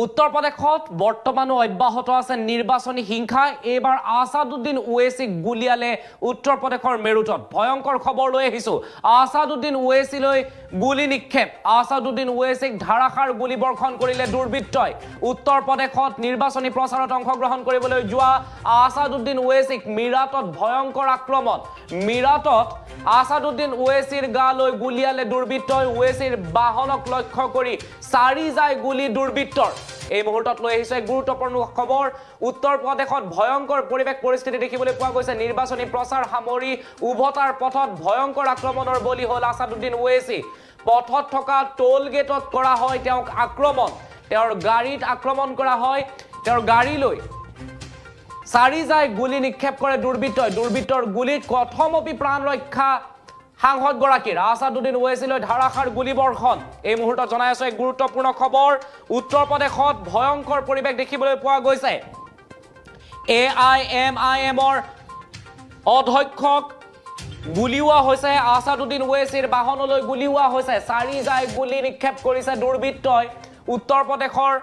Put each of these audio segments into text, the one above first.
উত্তৰ প্ৰদেশত বৰ্তমানো অব্যাহত আছে নিৰ্বাচনী হিংসা। এইবাৰ আসাদুদ্দিন ওৱেইছিক গুলিয়ালে উত্তৰ প্ৰদেশৰ মেৰুতত। ভয়ংকৰ খবৰ লৈ আহিছো। আসাদুদ্দিন ওৱেইছিলৈ গুলি নিক্ষেপ। আসাদুদ্দিন ওৱেইছিক ধাৰাসাৰ গুলি বৰ্ষণ কৰিলে দুৰ্বৃত্তই। উত্তৰ প্ৰদেশত নিৰ্বাচনী প্ৰচাৰত অংশগ্ৰহণ কৰিবলৈ যোৱা আসাদুদ্দিন ওৱেইছিক মিৰাটত ভয়ংকৰ আক্ৰমণ। মিৰাটত আসাদুদ্দিন ওৱেইছিৰ গালৈ গুলিয়ালে দুৰ্বৃত্তই। ওৱেইছিৰ বাহনক লক্ষ্য কৰি চাৰি যায় গুলি দুৰ্বৃত্তৰ। এই মুহূৰ্তত লৈ আহিছে গুৰুত্বপূৰ্ণ খবৰ। উত্তৰ প্ৰদেশত ভয়ংকৰ পৰিৱেশ পৰিস্থিতি দেখিবলৈ পোৱা গৈছে। নিৰ্বাচনী প্ৰচাৰ সামৰি উভতাৰ পথত ভয়ংকৰ আক্ৰমণৰ বলি হ'ল আসাদুদ্দিন ওৱেইছি। পথত থকা টোল গেটত কৰা হয় তেওঁক আক্ৰমণ। তেওঁৰ গাড়ীত আক্ৰমণ কৰা হয়। তেওঁৰ গাড়ীলৈ চাৰি যায় গুলি নিক্ষেপ কৰে দুৰ্বৃত্তই। দুৰ্বৃত্তৰ গুলিত কথমপি প্ৰাণ ৰক্ষা সাংসদগৰাকীৰ। আসাদুদ্দিন ওৱেইছিলৈ ধাৰাসাৰ গুলি বৰ্ষণ। এই মুহূৰ্তত জনাই আছো এক গুৰুত্বপূৰ্ণ খবৰ। উত্তৰ প্ৰদেশত ভয়ংকৰ পৰিৱেশ দেখিবলৈ পোৱা গৈছে। AIMIMৰ অধ্যক্ষক গুলিওৱা হৈছে। আসাদুদ্দিন ওৱেইছিৰ বাহনলৈ গুলিওৱা হৈছে। চাৰি যায় গুলি নিক্ষেপ কৰিছে দুৰ্বৃত্তই। উত্তৰ প্ৰদেশৰ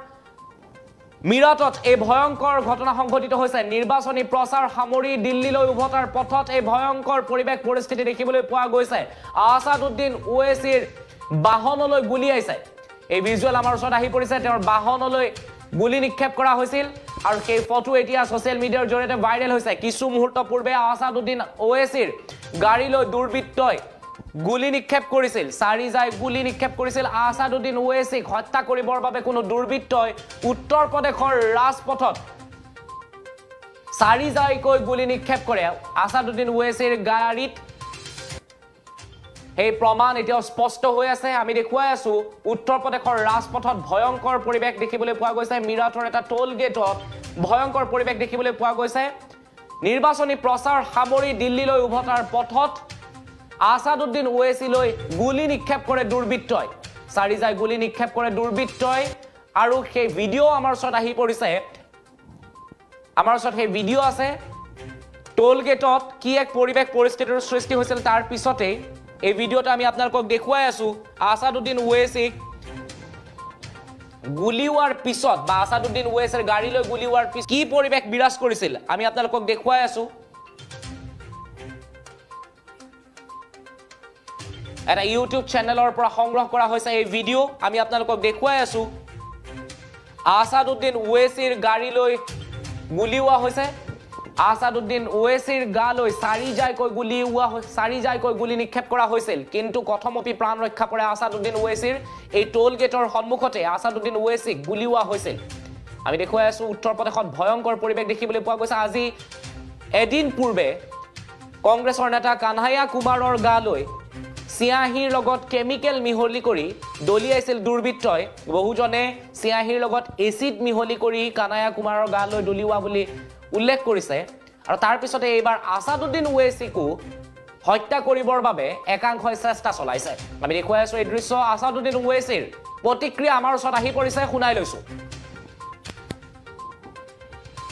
মিৰাটত এই ভয়ংকৰ ঘটনা সংঘটিত হৈছে। নিৰ্বাচনী প্ৰচাৰ সামৰি দিল্লীলৈ উভতাৰ পথত এই ভয়ংকৰ পৰিৱেশ পৰিস্থিতি দেখিবলৈ পোৱা গৈছে। আসাদুদ্দিন ওৱেইছিৰ বাহনলৈ গুলি আহিছে। এই ভিজুৱেল আমাৰ ওচৰত আহি পৰিছে। তেওঁৰ বাহনলৈ গুলি নিক্ষেপ কৰা হৈছিল আৰু সেই ফটো এতিয়া ছ'চিয়েল মিডিয়াৰ জৰিয়তে ভাইৰেল হৈছে। কিছু মুহূৰ্ত পূৰ্বে আসাদুদ্দিন ওৱেইছিৰ গাড়ীলৈ দুৰ্বৃত্তই গুলি নিক্ষেপ কৰিছিল। চাৰি যায় গুলি নিক্ষেপ কৰিছিল। আসাদুদ্দিন ওৱেইছিক হত্যা কৰিবৰ বাবে কোনো দুৰ্বৃত্তই উত্তৰ প্ৰদেশৰ ৰাজপথত চাৰি যায়কৈ গুলি নিক্ষেপ কৰে। আসাদুদ্দিন ওৱেইছিৰ গাড়ীত সেই প্ৰমাণ এতিয়াও স্পষ্ট হৈ আছে। আমি দেখুৱাই আছো উত্তৰ প্ৰদেশৰ ৰাজপথত ভয়ংকৰ পৰিৱেশ দেখিবলৈ পোৱা গৈছে। মিৰাটৰ এটা টোল গেটত ভয়ংকৰ পৰিৱেশ দেখিবলৈ পোৱা গৈছে। নিৰ্বাচনী প্ৰচাৰ সামৰি দিল্লীলৈ উভতাৰ পথত আসাদুদ্দিন ওৱেইছিলৈ গুলি নিক্ষেপ কৰে দুৰ্বৃত্তই। চাৰি যায় গুলি নিক্ষেপ কৰে দুৰ্বৃত্তই আৰু সেই ভিডিঅ' আমাৰ ওচৰত আহি পৰিছে। আমাৰ ওচৰত সেই ভিডিঅ' আছে। টোল গেটত কি এক পৰিৱেশ পৰিস্থিতিৰ সৃষ্টি হৈছিল তাৰ পিছতেই এই ভিডিঅ'টো আমি আপোনালোকক দেখুৱাই আছো। আসাদুদ্দিন ওৱেইছিক গুলিওৱাৰ পিছত বা আসাদুদ্দিন ওৱেইছিৰ গাড়ীলৈ গুলিওৱাৰ পিছত কি পৰিৱেশ বিৰাজ কৰিছিল আমি আপোনালোকক দেখুৱাই আছো। এটা ইউটিউব চেনেলৰ পৰা সংগ্ৰহ কৰা হৈছে এই ভিডিঅ' আমি আপোনালোকক দেখুৱাই আছো। আসাদুদ্দিন ওৱেইছিৰ গাড়ীলৈ গুলিওৱা হৈছে। আসাদুদ্দিন ওৱেইছিৰ গালৈ চাৰি যায়কৈ গুলি নিক্ষেপ কৰা হৈছিল, কিন্তু কথমপি প্ৰাণ ৰক্ষা কৰে আসাদুদ্দিন ওৱেইছিৰ। এই টোল গেটৰ সন্মুখতে আসাদুদ্দিন ওৱেইছিক গুলিওৱা হৈছিল। আমি দেখুৱাই আছো উত্তৰ প্ৰদেশত ভয়ংকৰ পৰিৱেশ দেখিবলৈ পোৱা গৈছে। আজি এদিন পূৰ্বে কংগ্ৰেছৰ নেতা কানহায়া কুমাৰৰ গালৈ চিয়াহীৰ লগত কেমিকেল মিহলি কৰি দলিয়াইছিল দুৰ্বৃত্তই। বহুজনে চিয়াহীৰ লগত এচিড মিহলি কৰি কানহায়া কুমাৰৰ গালৈ দলিওৱা বুলি উল্লেখ কৰিছে। আৰু তাৰ পিছতে এইবাৰ আসাদুদ্দিন ওৱেইছিকো হত্যা কৰিবৰ বাবে একাংশই চেষ্টা চলাইছে। আমি দেখুৱাই আছো এই দৃশ্য। আসাদুদ্দিন ওৱেইছিৰ প্ৰতিক্ৰিয়া আমাৰ ওচৰত আহি পৰিছে, শুনাই লৈছো।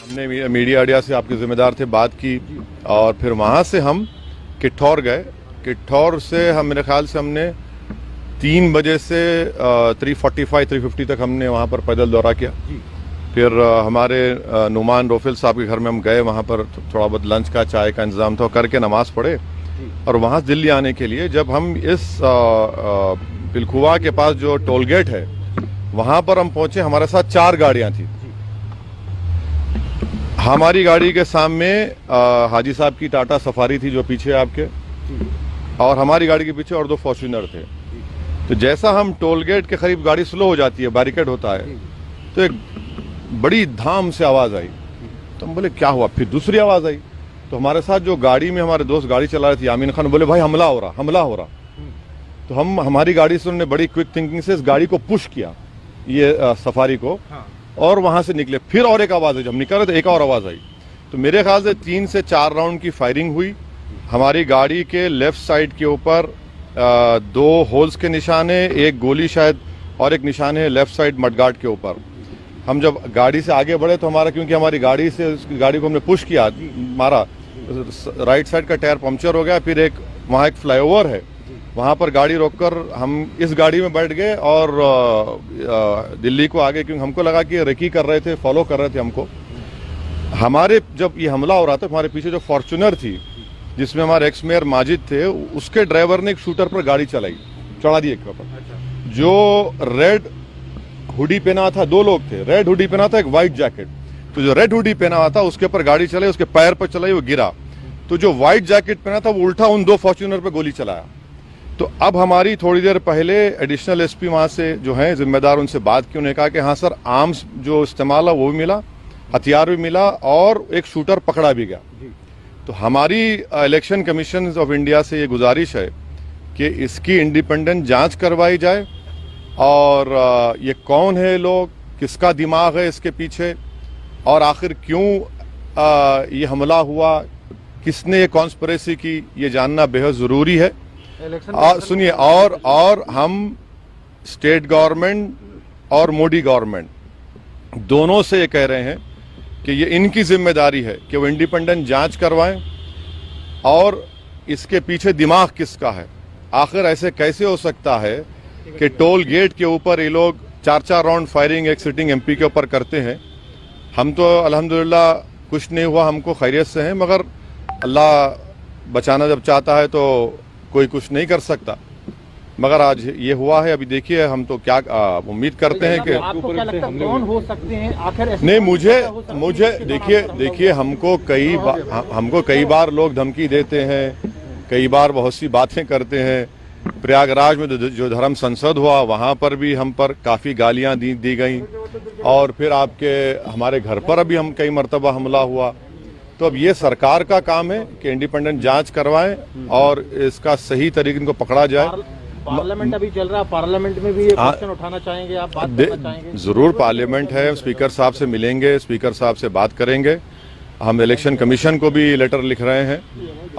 हमने मीडिया से आपके जिम्मेदार थे बात की और फिर वहाँ से हम किठौर गए। किठौर से हम मेरे ख्याल से हमने 3 बजे से 3:45-3:50 तक हमने वहाँ पर पैदल दौरा किया। फिर हमारे नुमान रोफिल साहब के घर में हम गए। वहाँ पर थोड़ा बहुत लंच का चाय का इंतजाम था, करके नमाज पढ़े और वहाँ दिल्ली आने के लिए जब हम इस पिलखुआ के पास जो टोल गेट है वहाँ पर हम पहुँचे, हमारे साथ 4 गाड़ियाँ थी। हमारी गाड़ी के सामने हाजी साहब की टाटा सफारी थी जो पीछे आपके, और हमारी गाड़ी के पीछे और 2 फॉर्च्यूनर थे। तो जैसा हम टोल गेट के करीब गाड़ी स्लो हो जाती है, बैरिकेड होता है, तो एक बड़ी धाम से आवाज आई। तो हम बोले क्या हुआ? फिर दूसरी आवाज आई। तो हमारे साथ जो गाड़ी में हमारे दोस्त गाड़ी चला रहे थे यामीन खान, बोले भाई हमला हो रहा। तो हमारी गाड़ी से उन्होंने बड़ी क्विक थिंकिंग से इस गाड़ी को पुश किया, ये सफारी को, और वहां से निकले। फिर और एक आवाज आई, जब निकल रहे थे एक और आवाज आई। तो मेरे ख्याल से 3 से 4 राउंड की फायरिंग हुई। हमारी गाड़ी के लेफ्ट साइड के ऊपर 2 होल्स के निशान है, एक गोली शायद, और एक निशान है लेफ्ट साइड मडगार्ड के ऊपर। हम जब गाड़ी से आगे बढ़े तो हमारा, क्योंकि हमारी गाड़ी से गाड़ी को हमने पुश किया, मारा, राइट साइड का टायर पंक्चर हो गया। फिर वहाँ एक फ्लाईओवर है, वहां पर गाड़ी रोककर हम इस गाड़ी में बैठ गए और दिल्ली को आगे, क्योंकि हमको लगा कि रेकी कर रहे थे, फॉलो कर रहे थे हमको। हमारे जब ये हमला हो रहा था, हमारे पीछे जो फॉर्च्यूनर थी जिसमें हमारे एक्स मेयर माजिद थे, उसके ड्राइवर ने एक शूटर पर गाड़ी चढ़ा दी एक पर। जो रेड हुडी पहना था, 2 लोग थे, रेड हुडी पहना था, एक व्हाइट जैकेट। तो जो रेड हुडी पहना हुआ था उसके ऊपर गाड़ी चलाई, उसके पैर पर चलाई, वो गिरा। तो जो व्हाइट जैकेट पहना था वो उल्टा उन 2 फॉर्च्यूनर पे गोली चलाया। तो अब हमारी थोड़ी देर पहले एडिशनल एसपी वहां से जो है जिम्मेदार, उनसे बात की। उन्होंने कहा कि हाँ सर, आर्म्स जो इस्तेमाल है वो भी मिला, हथियार भी मिला और एक शूटर पकड़ा भी गया। तो हमारी इलेक्शन कमीशन ऑफ इंडिया से ये गुजारिश है कि इसकी इंडिपेंडेंट जांच करवाई जाए और ये कौन है लोग, किसका दिमाग है इसके पीछे और आखिर क्यों ये हमला हुआ, किसने ये कॉन्स्पिरेसी की, ये जानना बेहद जरूरी है। सुनिए, और हम स्टेट गवर्नमेंट और मोदी गवर्नमेंट दोनों से ये कह रहे हैं कि ये इनकी जिम्मेदारी है कि वो इंडिपेंडेंट जांच करवाएं और इसके पीछे दिमाग किसका है। आखिर ऐसे कैसे हो सकता है कि टोल गेट के ऊपर ये लोग 4-4 राउंड फायरिंग एक सिटिंग एमपी के ऊपर करते हैं। हम तो अल्हम्दुलिल्लाह कुछ नहीं हुआ, हमको खैरियत से हैं, मगर अल्लाह बचाना जब चाहता है तो कोई कुछ नहीं कर सकता। मगर आज ये हुआ है, अभी देखिए हम तो क्या उम्मीद करते हैं कि आपको क्या लगता है कौन हो सकते हैं आखिर? नहीं, मुझे देखिए हमको कई बार लोग धमकी देते हैं, कई बार बहुत सी बातें करते हैं। प्रयागराज में जो धर्म संसद हुआ वहां पर भी हम पर काफी गालियां दी गई और फिर हमारे घर पर अभी हम कई मर्तबा हमला हुआ। तो अब ये सरकार का काम है कि इंडिपेंडेंट जांच करवाएं और इसका सही तरीके इनको पकड़ा जाए। पार्लियामेंट अभी चल रहा है, पार्लियामेंट में भी ये क्वेश्चन उठाना चाहेंगे आप, बात करना चाहेंगे? जरूर, पार्लियामेंट है, स्पीकर साहब से मिलेंगे, स्पीकर साहब से बात करेंगे। हम इलेक्शन कमीशन को भी लेटर लिख रहे हैं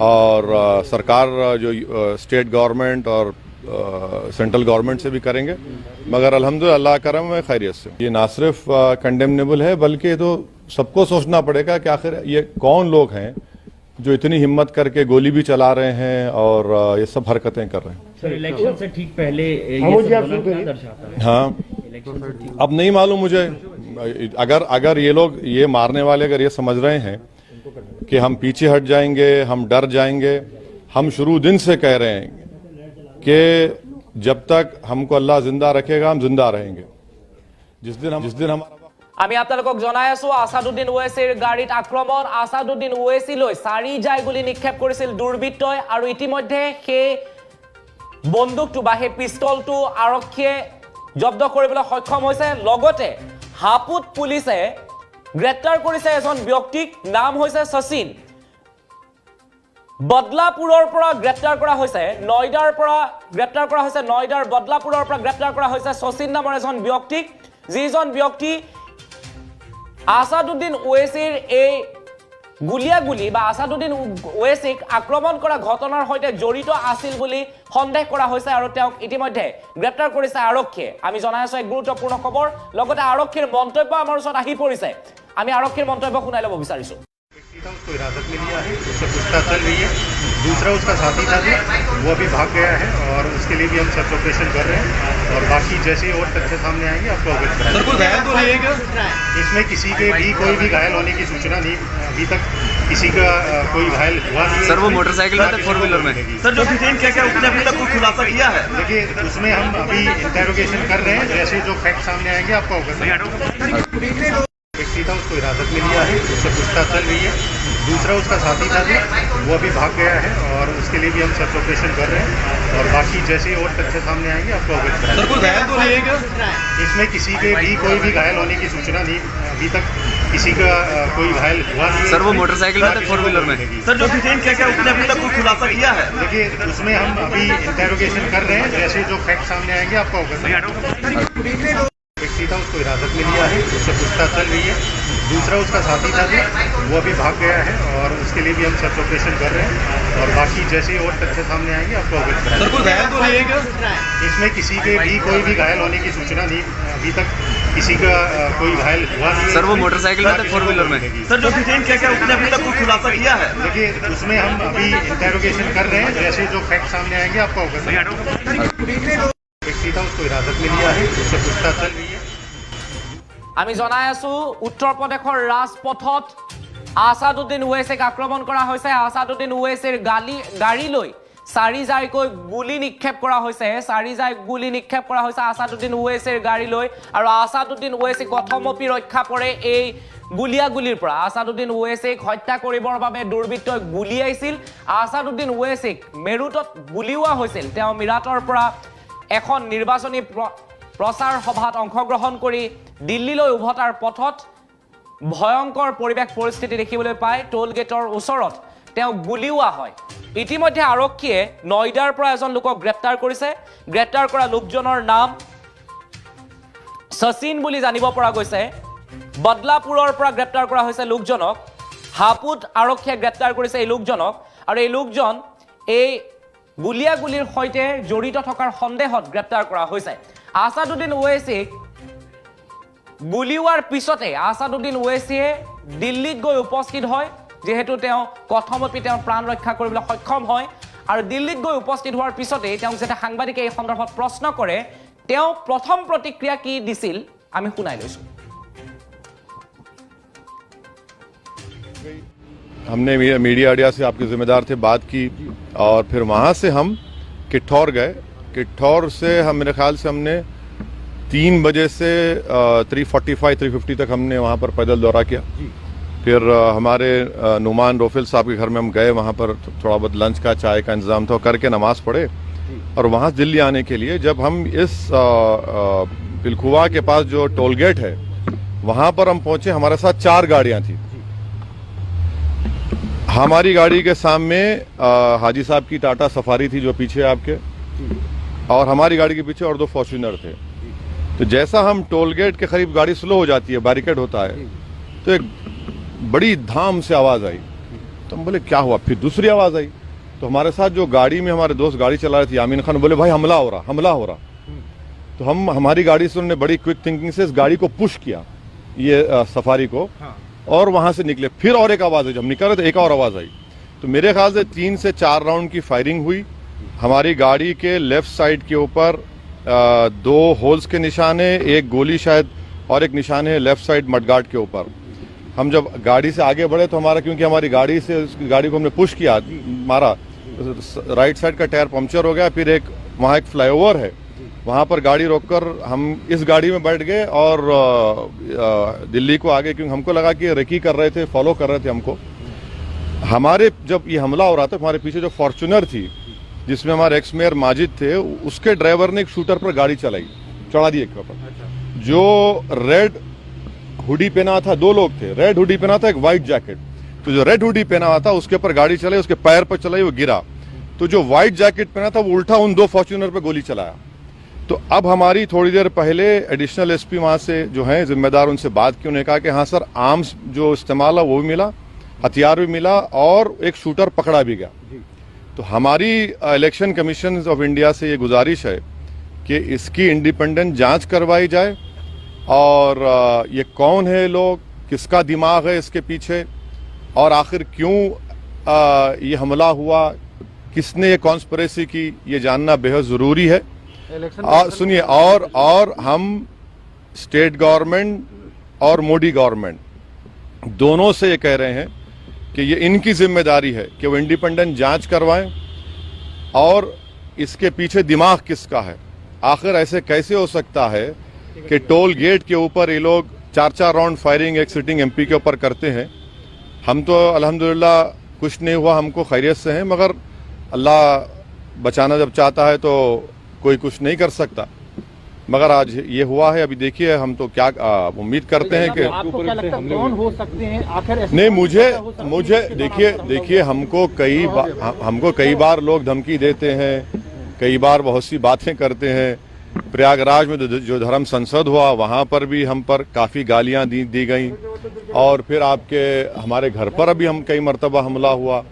और सरकार जो स्टेट गवर्नमेंट और सेंट्रल गवर्नमेंट से भी करेंगे। मगर अल्हम्दुलिल्लाह अल्लाह करम है, खैरियत से। ये ना सिर्फ कंडेमनेबल है बल्कि तो सबको सोचना पड़ेगा कि आखिर ये कौन लोग हैं जो इतनी हिम्मत करके गोली भी चला रहे हैं और ये सब हरकतें कर रहे हैं। सर, इलेक्शन से ठीक पहले ये सब क्या दर्शाता है? हाँ, अब नहीं मालूम मुझे। अगर ये लोग, ये मारने वाले अगर ये समझ रहे हैं कि हम पीछे हट जाएंगे, हम डर जाएंगे, हम शुरू दिन से कह रहे हैं कि जब तक हमको अल्लाह जिंदा रखेगा हम जिंदा रहेंगे। जिस दिन हमारा আমি আপোনালোকক জনাই আছো আসাদুদ্দিন ওৱেচিৰ গাড়ীত আক্ৰমণ। আসাদুদ্দিন ওৱেচিলৈ 4 জাই গুলি নিক্ষেপ কৰিছিল দুৰ্বৃত্তই আৰু ইতিমধ্যে সেই বন্দুকটো বা সেই পিস্তলটো আৰক্ষীয়ে জব্দ কৰিবলৈ সক্ষম হৈছে। লগতে হাপুত পুলিচে গ্ৰেপ্তাৰ কৰিছে এজন ব্যক্তিক, নাম হৈছে শচীন। বদলাপুৰৰ পৰা গ্ৰেপ্তাৰ কৰা হৈছে, নয়ডাৰ পৰা গ্ৰেপ্তাৰ কৰা হৈছে, নয়ডাৰ বদলাপুৰৰ পৰা গ্ৰেপ্তাৰ কৰা হৈছে শচীন নামৰ এজন ব্যক্তিক, যিজন ব্যক্তি আসাদুদ্দিন ওৱেচিৰ এই গুলিয়াগুলি বা আসাদুদ্দিন ওৱেচিক আক্ৰমণ কৰা ঘটনাৰ সৈতে জড়িত আছিল বুলি সন্দেহ কৰা হৈছে আৰু তেওঁক ইতিমধ্যে গ্ৰেপ্তাৰ কৰিছে আৰক্ষীয়ে। আমি জনাই আছো এক গুৰুত্বপূৰ্ণ খবৰ, লগতে আৰক্ষীৰ মন্তব্য আমাৰ ওচৰত আহি পৰিছে। আমি আৰক্ষীৰ মন্তব্য শুনাই ল'ব বিচাৰিছো। उसको हिरासत में लिया है, उससे पूछताछ चल रही है। दूसरा उसका साथी था जो वो अभी भाग गया है और उसके लिए भी हम सर्च ऑपरेशन कर रहे हैं और बाकी जैसे ही और तथ्य सामने आएंगे आपको अवगत कराएंगे। सर, कोई घायल तो नहीं है क्या? इसमें किसी के भी कोई भी घायल होने की सूचना नहीं, अभी तक किसी का कोई घायल हुआ नहीं। सर, वो मोटरसाइकिल में था, 4 व्हीलर में। सर, जो डिटेन क्या उसने अभी तक कोई खुलासा किया है? देखिए, उसमें हम अभी इंटेरोगेशन कर रहे हैं, जैसे जो फैक्ट सामने आएंगे आपको अवगत कराएंगे। व्यक्ति था उसको हिरासत में लिया है, उससे पूछताछ चल रही है। दूसरा उसका साथी था जो वो अभी भाग गया है और उसके लिए भी हम सर्च ऑपरेशन कर रहे हैं और बाकी जैसे ही और तथ्य सामने आएंगे आपको अवगत कराएंगे। सर, कोई घायल तो नहीं है क्या? इसमें किसी के भी कोई भी घायल होने की सूचना नहीं, अभी तक किसी का कोई घायल हुआ नहीं। सर, वो मोटरसाइकिल में था, 4 व्हीलर में। सर, जो डिटेन क्या उसने अभी तक कोई खुलासा किया है? देखिए, उसमें हम अभी इंटेरोगेशन कर रहे हैं, जैसे जो फैक्ट सामने आएंगे आपको अवगत कराएंगे। व्यक्ति था उसको हिरासत में लिया है, उससे पूछताछ चल रही है। दूसरा उसका साथी था जो वो अभी भाग गया है और उसके लिए भी हम सर्च ऑपरेशन कर रहे हैं और बाकी जैसे ही और तथ्य सामने आएंगे आपको अवगत कराएंगे। सर, कोई घायल तो नहीं है क्या? इसमें किसी के भी कोई भी घायल होने की सूचना नहीं, अभी तक किसी का कोई घायल हुआ नहीं है। सर वो मोटरसाइकिल में थे, 4 व्हीलर में। सर जो डिटेन किया गया उसने अभी तक कोई खुलासा किया है? देखिए उसमें हम अभी इंटेरोगेशन कर रहे हैं, जैसे जो फैक्ट सामने आएंगे आपको अवगत व्यक्ति था उसको हिरासत में लिया है, उससे पूछताछ चल रही है। আমি জনাই আছো উত্তৰ প্ৰদেশৰ ৰাজপথত আসাদুদ্দিন ওৱেইছিক আক্ৰমণ কৰা হৈছে। আসাদুদ্দিন ওৱেইছিৰ গাড়ী লৈ 4 জাইকৈ গুলি নিক্ষেপ কৰা হৈছে। 4 জাই গুলি নিক্ষেপ কৰা হৈছে আসাদুদ্দিন ওৱেইছিৰ গাড়ী লৈ, আৰু আসাদুদ্দিন ওৱেইছিক প্ৰথমপি ৰক্ষা কৰে এই গুলিয়াগুলিৰ পৰা। আসাদুদ্দিন ওৱেইছিক হত্যা কৰিবৰ বাবে দুৰ্বৃত্তই গুলিয়াইছিল। আসাদুদ্দিন ওৱেইছিক মেৰুটত গুলিওৱা হৈছিল। তেওঁ মিৰাটৰ পৰা এখন নিৰ্বাচনী প্ৰচাৰ সভাত অংশগ্ৰহণ কৰি দিল্লীলৈ উভতাৰ পথত ভয়ংকৰ পৰিৱেশ পৰিস্থিতি দেখিবলৈ পায়। টোল গেটৰ ওচৰত তেওঁ গুলিওৱা হয়। ইতিমধ্যে আৰক্ষীয়ে নয়ডাৰ পৰা এজন লোকক গ্ৰেপ্তাৰ কৰিছে। গ্ৰেপ্তাৰ কৰা লোকজনৰ নাম শচীন বুলি জানিব পৰা গৈছে। বদলাপুৰৰ পৰা গ্ৰেপ্তাৰ কৰা হৈছে লোকজনক। হাপুত আৰক্ষীয়ে গ্ৰেপ্তাৰ কৰিছে এই লোকজনক, আৰু এই লোকজন এই গুলিয়াগুলিৰ সৈতে জড়িত থকাৰ সন্দেহত গ্ৰেপ্তাৰ কৰা হৈছে। আসাদুদ্দিন ওৱেইছিক গুলিওৱাৰ পিছতে আসাদুদ্দিন ওৱেইছিয়ে দিল্লীত গৈ উপস্থিত হয়, যেহেতু তেওঁ প্ৰথমপি তেওঁৰ প্ৰাণ ৰক্ষা কৰিবলৈ সক্ষম হয়। আৰু দিল্লীত গৈ উপস্থিত হোৱাৰ পিছতে তেওঁক যেতিয়া সাংবাদিকে এই সন্দৰ্ভত প্ৰশ্ন কৰে, তেওঁ প্ৰথম প্ৰতিক্ৰিয়া কি দিছিল আমি শুনাই লৈছোঁ। हमने मीडिया अड्डा से आपके जिम्मेदार थे बात की, और फिर वहाँ से हम किठौर गए। किठौर से हम मेरे ख्याल से हमने 3 बजे से 3:45-3:50 तक हमने वहाँ पर पैदल दौरा किया। फिर हमारे नुमान रोफिल साहब के घर में हम गए, वहाँ पर थोड़ा बहुत लंच का चाय का इंतजाम था, करके नमाज पढ़े, और वहाँ दिल्ली आने के लिए जब हम इस पिलखुआ के पास जो टोल गेट है वहाँ पर हम पहुँचे, हमारे साथ 4 गाड़ियाँ थी। हमारी गाड़ी के सामने हाजी साहब की टाटा सफारी थी जो पीछे आपके, और हमारी गाड़ी के पीछे और 2 फॉर्च्यूनर थे। तो जैसा हम टोल गेट के करीब गाड़ी स्लो हो जाती है, बैरिकेड होता है, तो एक बड़ी धाम से आवाज आई। तो हम बोले क्या हुआ? फिर दूसरी आवाज आई, तो हमारे साथ जो गाड़ी में हमारे दोस्त गाड़ी चला रहे थे यामीन खान, बोले भाई हमला हो रहा। तो हमारी गाड़ी से उन्होंने बड़ी क्विक थिंकिंग से इस गाड़ी को पुश किया, ये सफारी को, और वहां से निकले। फिर और एक आवाज आई, जब निकल रहे थे एक और आवाज आई। तो मेरे ख्याल से 3 से 4 राउंड की फायरिंग हुई। हमारी गाड़ी के लेफ्ट साइड के ऊपर 2 होल्स के निशान है, एक गोली शायद, और एक निशान है लेफ्ट साइड मडगार्ड के ऊपर। हम जब गाड़ी से आगे बढ़े तो हमारा, क्योंकि हमारी गाड़ी को हमने पुश किया, मारा, राइट साइड का टायर पंक्चर हो गया। फिर वहाँ एक फ्लाईओवर है, वहाँ पर गाड़ी रोककर हम इस गाड़ी में बैठ गए और दिल्ली को आगे, क्योंकि हमको लगा कि रेकी कर रहे थे, फॉलो कर रहे थे हमको। हमारे जब ये हमला हो रहा था, हमारे पीछे जो फॉर्च्यूनर थी जिसमें हमारे एक्स मेयर माजिद थे, उसके ड्राइवर ने एक शूटर पर गाड़ी चढ़ा दी एक पर। जो रेड हुडी पहना था, 2 लोग थे, रेड हुडी पहना था, एक व्हाइट जैकेट। तो जो रेड हुडी पहना हुआ था उसके ऊपर गाड़ी चलाई, उसके पैर पर चलाई, वो गिरा। तो जो व्हाइट जैकेट पहना था वो उल्टा उन 2 फॉर्च्यूनर पर गोली चलाया। तो अब हमारी थोड़ी देर पहले एडिशनल एसपी वहां से जो है जिम्मेदार, उनसे बात की। उन्होंने कहा कि हाँ सर, आर्म्स जो इस्तेमाल है वो भी मिला, हथियार भी मिला, और एक शूटर पकड़ा भी गया। तो हमारी इलेक्शन कमीशन ऑफ इंडिया से ये गुजारिश है कि इसकी इंडिपेंडेंट जांच करवाई जाए, और ये कौन है लोग, किसका दिमाग है इसके पीछे, और आखिर क्यों ये हमला हुआ, किसने ये कॉन्स्पिरेसी की, ये जानना बेहद जरूरी है। सुनिए, और हम स्टेट गवर्नमेंट और मोदी गवर्नमेंट दोनों से ये कह रहे हैं कि ये इनकी जिम्मेदारी है कि वो इंडिपेंडेंट जांच करवाएं, और इसके पीछे दिमाग किसका है। आखिर ऐसे कैसे हो सकता है कि टोल गेट के ऊपर ये लोग 4-4 राउंड फायरिंग एक सिटिंग एमपी के ऊपर करते हैं। हम तो अल्हम्दुलिल्लाह कुछ नहीं हुआ, हमको खैरियत से हैं, मगर अल्लाह बचाना जब चाहता है तो कोई कुछ नहीं कर सकता। मगर आज ये हुआ है, अभी देखिए हम तो क्या उम्मीद करते हैं कि आपको क्या लगता है कौन हो सकते हैं आखिर? नहीं, मुझे देखिए हमको कई बार लोग धमकी देते हैं, कई बार बहुत सी बातें करते हैं। प्रयागराज में जो धर्म संसद हुआ वहां पर भी हम पर काफी गालियां दी गई, और फिर हमारे घर पर अभी हम कई मरतबा हमला हुआ।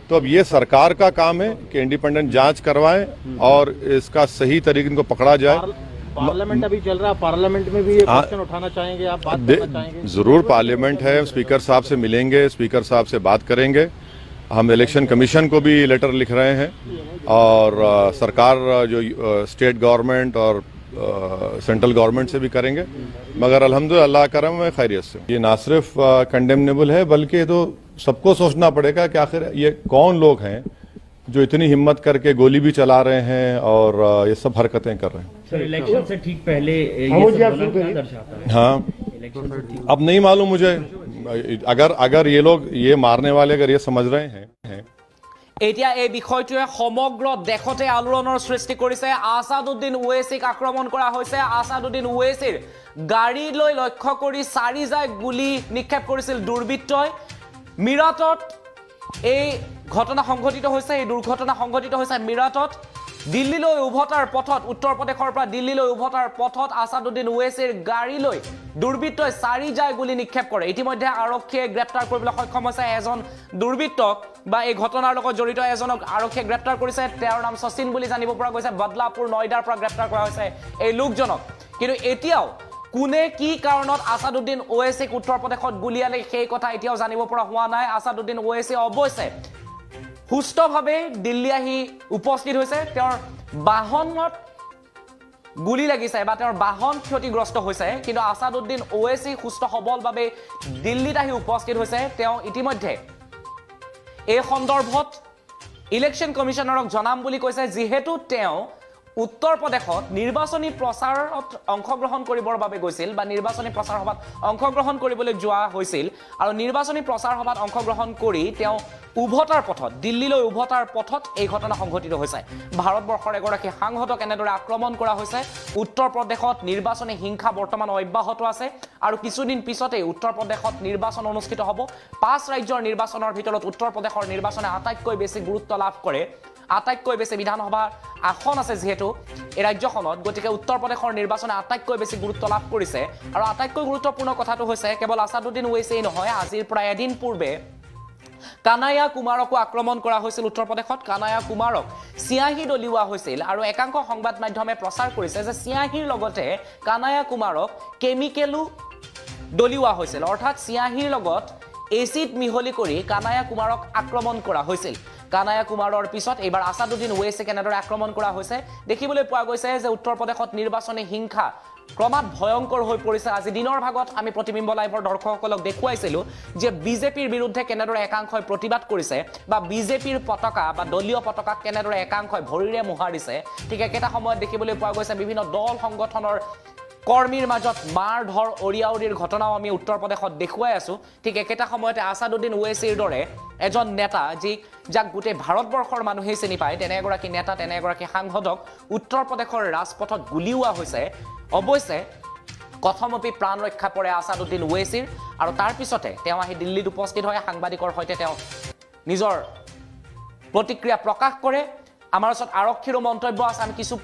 तो अब ये सरकार का काम है कि इंडिपेंडेंट जांच करवाएं और इसका सही तरीके इनको पकड़ा जाए। पार्लियामेंट अभी चल रहा है, पार्लियामेंट में भी ये क्वेश्चन उठाना चाहेंगे आप, बात करना चाहेंगे? जरूर पार्लियामेंट है, स्पीकर साहब से मिलेंगे, स्पीकर साहब से बात करेंगे। हम इलेक्शन कमीशन को भी लेटर लिख रहे हैं और सरकार जो स्टेट गवर्नमेंट और सेंट्रल गवर्नमेंट से भी करेंगे, मगर अल्हम्दुलिल्लाह अल्लाह करम है खैरियत से। ये ना सिर्फ कंडेमनेबल है बल्कि तो सबको सोचना पड़ेगा कि आखिर ये कौन लोग हैं जो इतनी हिम्मत करके गोली भी चला रहे हैं और ये सब हरकतें कर रहे हैं। सर इलेक्शन से ठीक पहले ये सब होना क्या दर्शाता है? हाँ, इलेक्शन से ठीक अब नहीं मालूम मुझे, अगर ये लोग ये मारने वाले अगर ये समझ रहे हैं এতিয়া এই বিষয়টোৱে সমগ্ৰ দেশতে আলোড়নৰ সৃষ্টি কৰিছে। আসাদুদ্দিন ওৱেইছিক আক্ৰমণ কৰা হৈছে। আসাদুদ্দিন ওৱেইছিৰ গাড়ীলৈ লক্ষ্য কৰি 4 জাই গুলি নিক্ষেপ কৰিছিল দুৰ্বৃত্তই। মিৰাটত এই ঘটনা সংঘটিত হৈছে, এই দুৰ্ঘটনা সংঘটিত হৈছে মিৰাটত। দিল্লীলৈ উভতাৰ পথত, উত্তৰ প্ৰদেশৰ পৰা দিল্লীলৈ উভতাৰ পথত আসাদুদ্দিন ওৱেইছিৰ গাড়ীলৈ দুৰ্বৃত্তই 4 জাই গুলি নিক্ষেপ কৰে। ইতিমধ্যে আৰক্ষীয়ে গ্ৰেপ্তাৰ কৰিবলৈ সক্ষম হৈছে এজন দুৰ্বৃত্তক বা এই ঘটনাৰ লগত জড়িত এজনক আৰক্ষীয়ে গ্ৰেপ্তাৰ কৰিছে। তেওঁৰ নাম শচীন বুলি জানিব পৰা গৈছে। বদলাপুৰ নয়দাৰ পৰা গ্ৰেপ্তাৰ কৰা হৈছে এই লোকজনক। কিন্তু এতিয়াও কোনে কি কাৰণত আসাদুদ্দিন ওৱেইছিক উত্তৰ প্ৰদেশত গুলিয়ালে সেই কথা এতিয়াও জানিব পৰা হোৱা নাই। আসাদুদ্দিন ওৱেইছি অৱশ্যে সুস্থভাৱে দিল্লী আহি উপস্থিত হৈছে। তেওঁৰ বাহনত গুলি লাগিছে বা তেওঁৰ বাহন ক্ষতিগ্ৰস্ত হৈছে, কিন্তু আসাদুদ্দিন ওৱেইছি সুস্থ সবলভাৱে দিল্লীত আহি উপস্থিত হৈছে। তেওঁ ইতিমধ্যে এই সন্দৰ্ভত ইলেকশ্যন কমিশ্যনাৰক জনাম বুলি কৈছে, যিহেতু তেওঁ উত্তৰ প্ৰদেশত নিৰ্বাচনী প্ৰচাৰত অংশগ্ৰহণ কৰিবৰ বাবে গৈছিল বা নিৰ্বাচনী প্ৰচাৰ সভাত অংশগ্ৰহণ কৰিবলৈ যোৱা হৈছিল আৰু নিৰ্বাচনী প্ৰচাৰ সভাত অংশগ্ৰহণ কৰি তেওঁ উভতাৰ পথত, দিল্লীলৈ উভতাৰ পথত এই ঘটনা সংঘটিত হৈছে। ভাৰতবৰ্ষৰ এগৰাকী সাংসদক এনেদৰে আক্ৰমণ কৰা হৈছে। উত্তৰ প্ৰদেশত নিৰ্বাচনী হিংসা বৰ্তমান অব্যাহত আছে আৰু কিছুদিন পিছতেই উত্তৰ প্ৰদেশত নিৰ্বাচন অনুষ্ঠিত হ'ব। 5 ৰাজ্যৰ নিৰ্বাচনৰ ভিতৰত উত্তৰ প্ৰদেশৰ নিৰ্বাচনে আটাইতকৈ বেছি গুৰুত্ব লাভ কৰে। আটাইতকৈ বেছি বিধানসভাৰ আসন আছে যিহেতু এই ৰাজ্যখনত, গতিকে উত্তৰ প্ৰদেশৰ নিৰ্বাচনে আটাইতকৈ বেছি গুৰুত্ব লাভ কৰিছে। আৰু আটাইতকৈ গুৰুত্বপূৰ্ণ কথাটো হৈছে কেৱল আসাদুদ্দিন ওৱেইছিয়েই নহয়, আজিৰ প্ৰায় এদিন পূৰ্বে কানায়া কুমাৰকো আক্ৰমণ কৰা হৈছিল উত্তৰ প্ৰদেশত। কানায়া কুমাৰক চিয়াহী দলিওৱা হৈছিল আৰু একাংশ সংবাদ মাধ্যমে প্ৰচাৰ কৰিছে যে চিয়াহীৰ লগতে কানায়া কুমাৰক কেমিকেলো দলিওৱা হৈছিল, অৰ্থাৎ চিয়াহীৰ লগত এচিড মিহলি কৰি কানায়া কুমাৰক আক্ৰমণ কৰা হৈছিল। কানায়া কুমাৰৰ পিছত এইবাৰ আসাদুদ্দিন ওৱেইছিক কেনেদৰে আক্ৰমণ কৰা হৈছে দেখিবলৈ পোৱা গৈছে যে উত্তৰ প্ৰদেশত নিৰ্বাচনী হিংসা ক্ৰমাৎ ভয়ংকৰ হৈ পৰিছে। আজি দিনৰ ভাগত আমি প্ৰতিবিম্ব লাইভৰ দৰ্শকসকলক দেখুৱাইছিলোঁ যে বিজেপিৰ বিৰুদ্ধে কেনেদৰে একাংশই প্ৰতিবাদ কৰিছে বা বিজেপিৰ পতাকা বা দলীয় পতাকাক কেনেদৰে একাংশই ভৰিৰে মোহাৰিছে। ঠিক একেটা সময়ত দেখিবলৈ পোৱা গৈছে বিভিন্ন দল সংগঠনৰ কৰ্মীৰ মাজত মাৰ ধৰ অৰিয়াউৰিৰ ঘটনাও আমি উত্তৰ প্ৰদেশত দেখুৱাই আছোঁ। ঠিক একেটা সময়তে আসাদুদ্দিন ওৱেইছিৰ দৰে এজন নেতা যাক গোটেই ভাৰতবৰ্ষৰ মানুহেই চিনি পায়, তেনে এগৰাকী নেতা, তেনে এগৰাকী সাংসদক উত্তৰ প্ৰদেশৰ ৰাজপথত গুলিওৱা হৈছে। অৱশ্যে কথমপি প্ৰাণ ৰক্ষা পৰে আসাদুদ্দিন ওৱেইছিৰ আৰু তাৰ পিছতে তেওঁ আহি দিল্লীত উপস্থিত হয়। সাংবাদিকৰ সৈতে তেওঁ নিজৰ প্ৰতিক্ৰিয়া প্ৰকাশ কৰে। আমাৰ ওচৰত আৰক্ষীৰো মন্তব্য আছে। আমি কিছু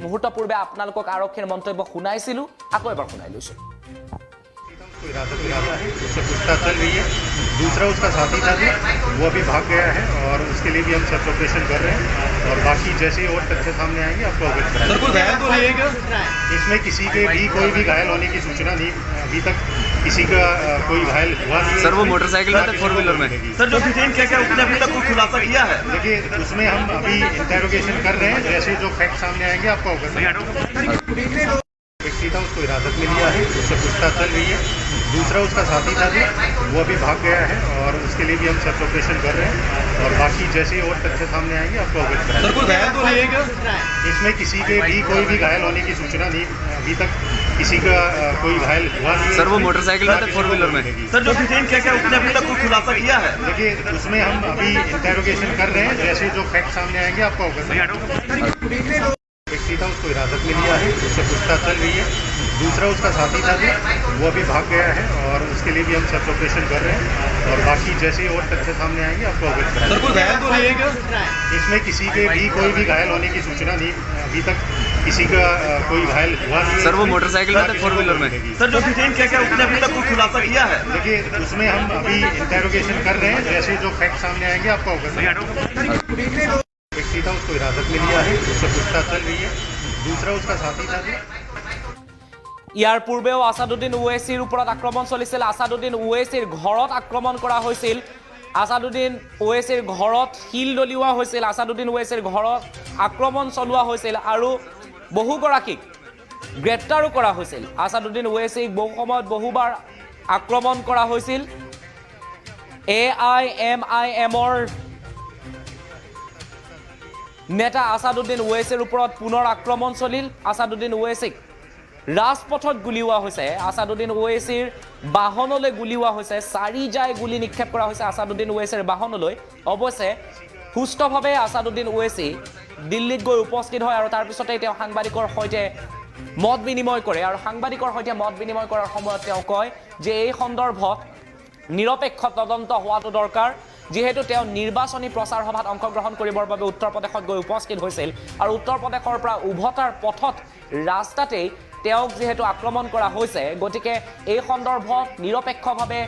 মুহূৰ্ত পূৰ্বে আপোনালোকক আৰক্ষীৰ মন্তব্য শুনাইছিলোঁ, আকৌ এবাৰ শুনাই লৈছোঁ। हिरासत में लिया है, उससे पूछताछ चल रही है। दूसरा उसका साथी था जो वो अभी भाग गया है और उसके लिए भी हम सर्च ऑपरेशन कर रहे हैं और बाकी जैसे ही और तथ्य सामने आएंगे आपको अवगत कराएंगे। सर कोई घायल तो नहीं है क्या? इसमें किसी के भी कोई भी घायल होने की सूचना नहीं, अभी तक किसी का कोई घायल हुआ नहीं है। सर वो मोटरसाइकिल में थे, 4 व्हीलर में? सर जो डिटेन क्या क्या उसने अभी तक कोई खुलासा किया है? देखिए उसमें हम अभी इंटेरोगेशन कर रहे हैं, जैसे जो फैक्ट सामने आएंगे आपको अवगत कराएंगे। व्यक्ति था उसको हिरासत में लिया है, उससे पूछताछ चल रही है। दूसरा उसका साथी था जो वो अभी भाग गया है और उसके लिए भी हम सर्च ऑपरेशन कर रहे हैं और बाकी जैसे ही और तथ्य सामने आएंगे आपको अवगत कराएंगे। सर कोई घायल तो नहीं है क्या? इसमें किसी के भी कोई भी घायल होने की सूचना नहीं, अभी तक किसी का कोई घायल हुआ नहीं है। सर वो मोटरसाइकिल में थे, 4 व्हीलर में? सर जो डिटेन क्या क्या उसने अभी तक कोई खुलासा किया है? देखिए उसमें हम अभी इंटेरोगेशन कर रहे हैं, जैसे जो फैक्ट सामने आएंगे आपको अवगत कराएंगे। व्यक्ति था उसको हिरासत में लिया है, उससे पूछताछ चल रही है। दूसरा उसका साथी था जो वो अभी भाग गया है और उसके लिए भी हम सर्च ऑपरेशन कर रहे हैं और बाकी जैसे ही और तथ्य सामने आएंगे आपको अवगत कराएंगे। सर कोई घायल तो नहीं है क्या? इसमें किसी के भी कोई भी घायल होने की सूचना नहीं, अभी तक किसी का कोई घायल हुआ नहीं है। सर वो मोटरसाइकिल में थे, 4 व्हीलर में? सर जो डिटेन क्या क्या उसने अभी तक कोई खुलासा किया है? देखिए उसमें हम अभी इंटेरोगेशन कर रहे हैं, जैसे जो फैक्ट सामने आएंगे आपको अवगत कराएंगे। एक सीधा उसको हिरासत में लिया है, उससे पूछताछ चल रही है। दूसरा उसका साथी था जो ইয়াৰ পূৰ্বেও আসাদুদ্দিন ওৱেচিৰ ওপৰত আক্ৰমণ চলিছিল। আসাদুদ্দিন ওৱেচিৰ ঘৰত আক্ৰমণ কৰা হৈছিল। আসাদুদ্দিন ওৱেচিৰ ঘৰত শিল দলিওৱা হৈছিল। আসাদুদ্দিন ওৱেচিৰ ঘৰত আক্ৰমণ চলোৱা হৈছিল আৰু বহুগৰাকীক গ্ৰেপ্তাৰো কৰা হৈছিল। আসাদুদ্দিন ওৱেচিক বহু সময়ত বহুবাৰ আক্ৰমণ কৰা হৈছিল। AIMIMৰ নেতা আসাদুদ্দিন ওৱেচিৰ ওপৰত পুনৰ আক্ৰমণ চলিল। আসাদুদ্দিন ওৱেচিক ৰাজপথত গুলিওৱা হৈছে। আসাদুদ্দিন ওৱেচিৰ বাহনলৈ গুলিওৱা হৈছে। 4 জাই গুলি নিক্ষেপ কৰা হৈছে আসাদুদ্দিন ওৱেচিৰ বাহনলৈ। অৱশ্যে সুস্থভাৱে আসাদুদ্দিন ওৱেচি দিল্লীত গৈ উপস্থিত হয় আৰু তাৰ পিছতে তেওঁ সাংবাদিকৰ সৈতে মত বিনিময় কৰে আৰু সাংবাদিকৰ সৈতে মত বিনিময় কৰাৰ সময়ত তেওঁ কয় যে এই সন্দৰ্ভত নিৰপেক্ষ তদন্ত হোৱাটো দৰকাৰ, যিহেতু তেওঁ নিৰ্বাচনী প্ৰচাৰ সভাত অংশগ্ৰহণ কৰিবৰ বাবে উত্তৰ প্ৰদেশত গৈ উপস্থিত হৈছিল আৰু উত্তৰ প্ৰদেশৰ পৰা উভতাৰ পথত ৰাস্তাতেই তেওঁক যিহেতু আক্ৰমণ কৰা হৈছে, গতিকে এই সন্দৰ্ভত নিৰপেক্ষভাৱে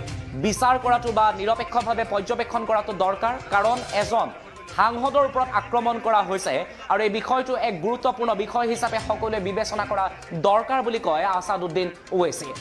বিচাৰ কৰাটো বা নিৰপেক্ষভাৱে পৰ্যবেক্ষণ কৰাটো দৰকাৰ, কাৰণ এজন সাংসদৰ ওপৰত আক্ৰমণ কৰা হৈছে আৰু এই বিষয়টো এক গুৰুত্বপূৰ্ণ বিষয় হিচাপে সকলোৱে বিবেচনা কৰা দৰকাৰ বুলি কয় আসাদুদ্দিন ওৱেচিয়ে।